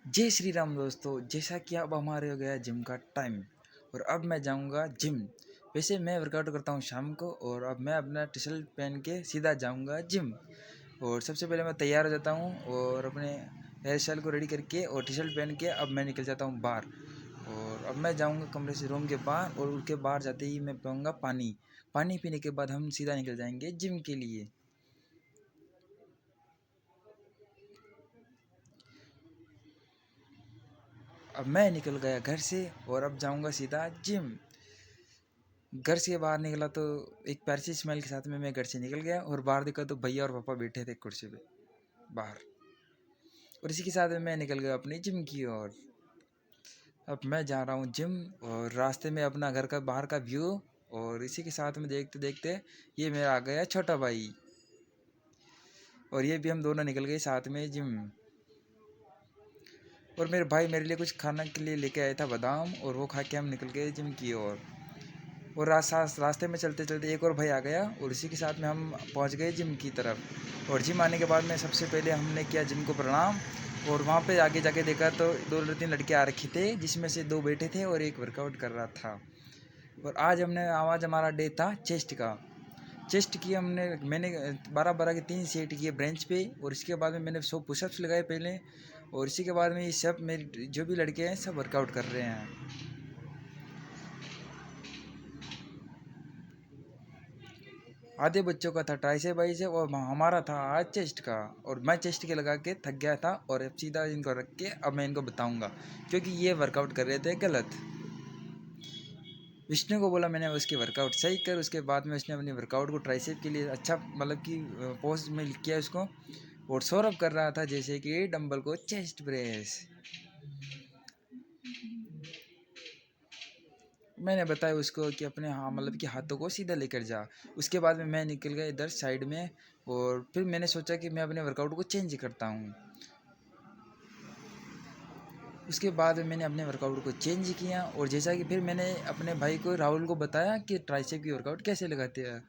जय श्री राम दोस्तों। जैसा कि अब हमारे हो गया जिम का टाइम और अब मैं जाऊंगा जिम। वैसे मैं वर्कआउट करता हूँ शाम को और अब मैं अपना टी शर्ट पहन के सीधा जाऊंगा जिम। और सबसे पहले मैं तैयार हो जाता हूँ और अपने हेयर स्टाइल को रेडी करके और टी शर्ट पहन के अब मैं निकल जाता हूँ बाहर। और अब मैं जाऊँगा कमरे से रूम के बाहर और उसके बाहर जाते ही मैं पीऊँगा पानी। पानी पीने के बाद हम सीधा निकल जाएंगे जिम के लिए। अब मैं निकल गया घर से और अब जाऊँगा सीधा जिम। घर से बाहर निकला तो एक प्यारी सी स्मेल के साथ में मैं घर से निकल गया और बाहर देखा तो भैया और पापा बैठे थे कुर्सी पे बाहर। और इसी के साथ में मैं निकल गया अपनी जिम की ओर। अब मैं जा रहा हूँ जिम और रास्ते में अपना घर का बाहर का व्यू। और इसी के साथ में देखते देखते ये मेरा आ गया छोटा भाई और ये भी हम दोनों निकल गए साथ में जिम। और मेरे भाई मेरे लिए कुछ खाना के लिए लेके आया था बादाम और वो खा के हम निकल गए जिम की ओर। और रास्ते में चलते चलते एक और भाई आ गया और इसी के साथ में हम पहुंच गए जिम की तरफ। और जिम आने के बाद में सबसे पहले हमने किया जिम को प्रणाम। और वहाँ पे आगे जाके देखा तो दो तीन लड़के आ रखे थे जिसमें से दो बैठे थे और एक वर्कआउट कर रहा था। और आज हमारा डे था चेस्ट का। चेस्ट की मैंने 12-12 के 3 सेट किए ब्रेंच पे। और इसके बाद में मैंने 100 पुशअप्स लगाए पहले। और इसी के बाद में ये सब मेरे जो भी लड़के हैं सब वर्कआउट कर रहे हैं। आधे बच्चों का था ट्राइसेप बाइसेप और हमारा था आज चेस्ट का। और मैं चेस्ट के लगा के थक गया था और अब सीधा इनको रख के अब मैं इनको बताऊंगा क्योंकि ये वर्कआउट कर रहे थे गलत। विष्णु को बोला मैंने उसके वर्कआउट सही कर। उसके बाद में उसने अपनी वर्कआउट को ट्राइसेप के लिए अच्छा मतलब कि पोज में किया उसको। और सौरभ कर रहा था जैसे कि डंबल को चेस्ट प्रेस। मैंने बताया उसको कि अपने हाँ मतलब कि हाथों को सीधा लेकर जा। उसके बाद में मैं निकल गया इधर साइड में। और फिर मैंने सोचा कि मैं अपने वर्कआउट को चेंज करता हूँ। उसके बाद मैंने अपने वर्कआउट को चेंज किया और जैसा कि फिर मैंने अपने भाई को राहुल को बताया कि ट्राइसेप की वर्कआउट कैसे लगाते हैं।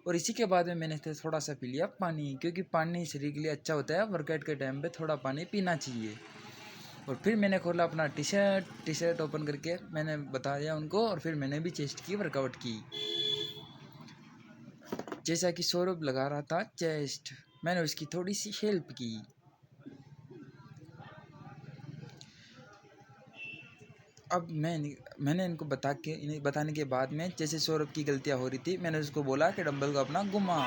और इसी के बाद में मैंने थोड़ा सा पी लिया पानी क्योंकि पानी शरीर के लिए अच्छा होता है। वर्कआउट के टाइम पे थोड़ा पानी पीना चाहिए। और फिर मैंने खोला अपना टी शर्ट ओपन करके मैंने बताया उनको और फिर मैंने भी चेस्ट की वर्कआउट की जैसा कि सौरभ लगा रहा था चेस्ट। मैंने उसकी थोड़ी सी हेल्प की। अब मैंने इनको इन्हें बताने के बाद में जैसे सौरभ की गलतियाँ हो रही थी मैंने उसको बोला कि डंबल को अपना घुमा।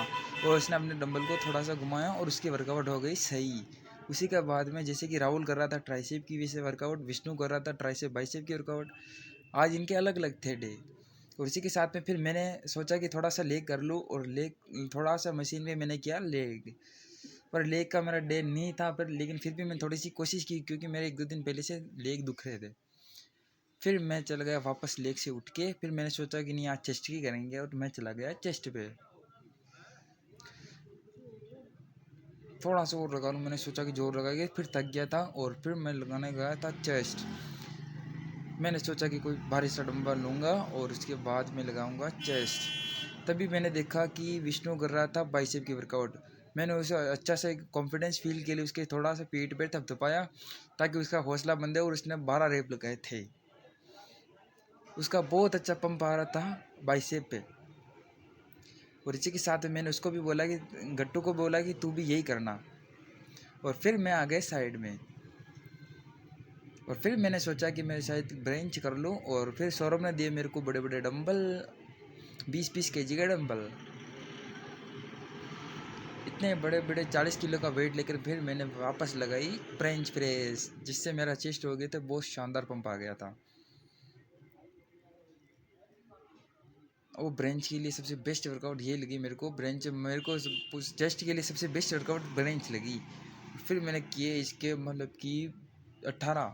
और उसने अपने डंबल को थोड़ा सा घुमाया और उसकी वर्कआउट हो गई सही। उसी के बाद में जैसे कि राहुल कर रहा था ट्राइसेप की वैसे वर्कआउट, विष्णु कर रहा था ट्राइसेप बाइसेप की वर्कआउट। आज इनके अलग अलग थे डे। और इसी के साथ में फिर मैंने सोचा कि थोड़ा सा लेग कर लूँ और लेग थोड़ा सा मशीन में मैंने किया लेग। पर लेग का मेरा डे नहीं था पर लेकिन फिर भी मैंने थोड़ी सी कोशिश की क्योंकि मेरे 1-2 दिन पहले से लेग दुख रहे थे। फिर मैं चल गया वापस लेग से उठ के। फिर मैंने सोचा कि नहीं आज चेस्ट की करेंगे और मैं चला गया चेस्ट पे। थोड़ा सा और लगा लूँ मैंने सोचा कि जोर लगा के फिर थक गया था और फिर मैं लगाने गया था चेस्ट। मैंने सोचा कि कोई भारी सा डंबल लूँगा और उसके बाद मैं लगाऊंगा चेस्ट। तभी मैंने देखा कि विष्णु कर रहा था बाइसेप की वर्कआउट। मैंने उसे अच्छा सा कॉन्फिडेंस फील के लिए उसके थोड़ा सा पीठ पे थपथपाया ताकि उसका हौसला बंधे और उसने 12 रेप लगाए थे। उसका बहुत अच्छा पंप आ रहा था बाइसेप पे। और इसी के साथ मैंने उसको भी बोला कि गट्टू को बोला कि तू भी यही करना। और फिर मैं आ गया साइड में। और फिर मैंने सोचा कि मैं शायद ब्रेंच कर लूँ और फिर सौरभ ने दिए मेरे को बड़े बड़े डंबल 20-20 केजी के डंबल। इतने बड़े बड़े 40 किलो का वेट लेकर फिर मैंने वापस लगाई ब्रेंच प्रेस जिससे मेरा चेस्ट हो गया था बहुत शानदार पंप आ गया था। वो ब्रेंच के लिए सबसे बेस्ट वर्कआउट ये लगी मेरे को चेस्ट के लिए सबसे बेस्ट वर्कआउट ब्रेंच लगी। फिर मैंने किए इसके मतलब कि 18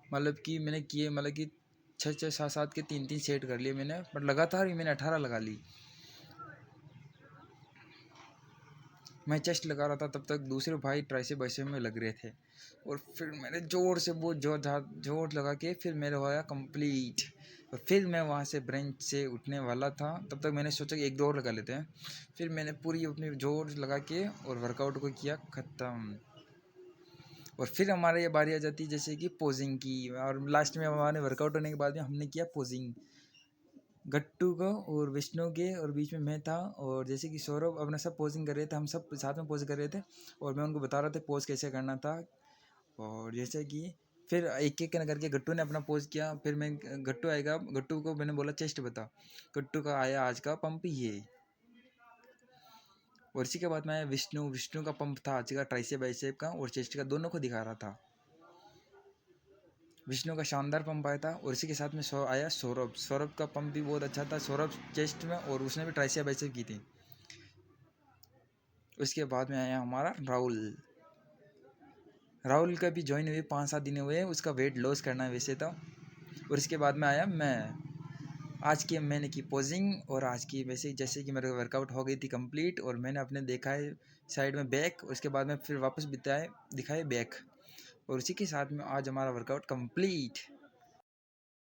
मतलब कि मैंने किए मतलब कि 6-6 7-7 के 3-3 सेट कर लिए मैंने पर लगातार ही मैंने 18 लगा ली। मैं चेस्ट लगा रहा था तब तक दूसरे भाई ट्राइसेप बाइसेप में लग रहे थे। और फिर मैंने ज़ोर से बहुत जोर लगा के फिर मेरा होया कंप्लीट। और फिर मैं वहाँ से ब्रेंच से उठने वाला था तब तक मैंने सोचा कि 1-2 और लगा लेते हैं। फिर मैंने पूरी अपनी जोर लगा के और वर्कआउट को किया ख़त्म। और फिर हमारे ये बारी आ जाती है जैसे कि पोजिंग की, और लास्ट में हमारे वर्कआउट होने के बाद में हमने किया पोजिंग, गट्टू को और विष्णु के और बीच में मैं था, और जैसे कि सौरभ अपना सब पोजिंग कर रहे थे, हम सब साथ में पोज कर रहे थे और मैं उनको बता रहा था पोज कैसे करना था। और जैसे कि फिर एक एक करके गट्टू ने अपना पोज किया, फिर मैं गट्टू आएगा, गट्टू को मैंने बोला चेस्ट बता, गट्टू का आया आज का पंप ये। और इसी के बाद में आया विष्णु, विष्णु का पंप था आज का ट्राइसेप बाइसेप का और चेस्ट का, दोनों को दिखा रहा था। विष्णु का शानदार पंप आया था। और इसी के साथ में आया सौरभ, सौरभ का पंप भी बहुत अच्छा था, सौरभ चेस्ट में और उसने भी ट्राइसेप बाइसेप की थी। उसके बाद में आया हमारा राहुल, राहुल का भी ज्वाइन हुए 5-7 दिन हुए, उसका वेट लॉस करना है वैसे तो। और इसके बाद में आया मैं, आज की मैंने की पोजिंग, और आज की वैसे जैसे कि मेरे वर्कआउट हो गई थी कंप्लीट, और मैंने अपने देखा है साइड में बैक, उसके बाद में फिर वापस दिखाए बैक, और उसी के साथ में आज हमारा वर्कआउट कंप्लीट।